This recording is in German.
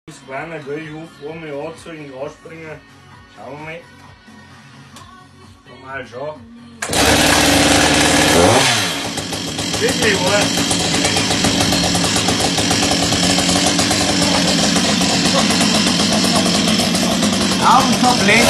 Das kleine gehe ich auf, wo wir anziehen, anspringen. Schauen wir mal. Normal schon. Wirklich, oder? Augen komplett.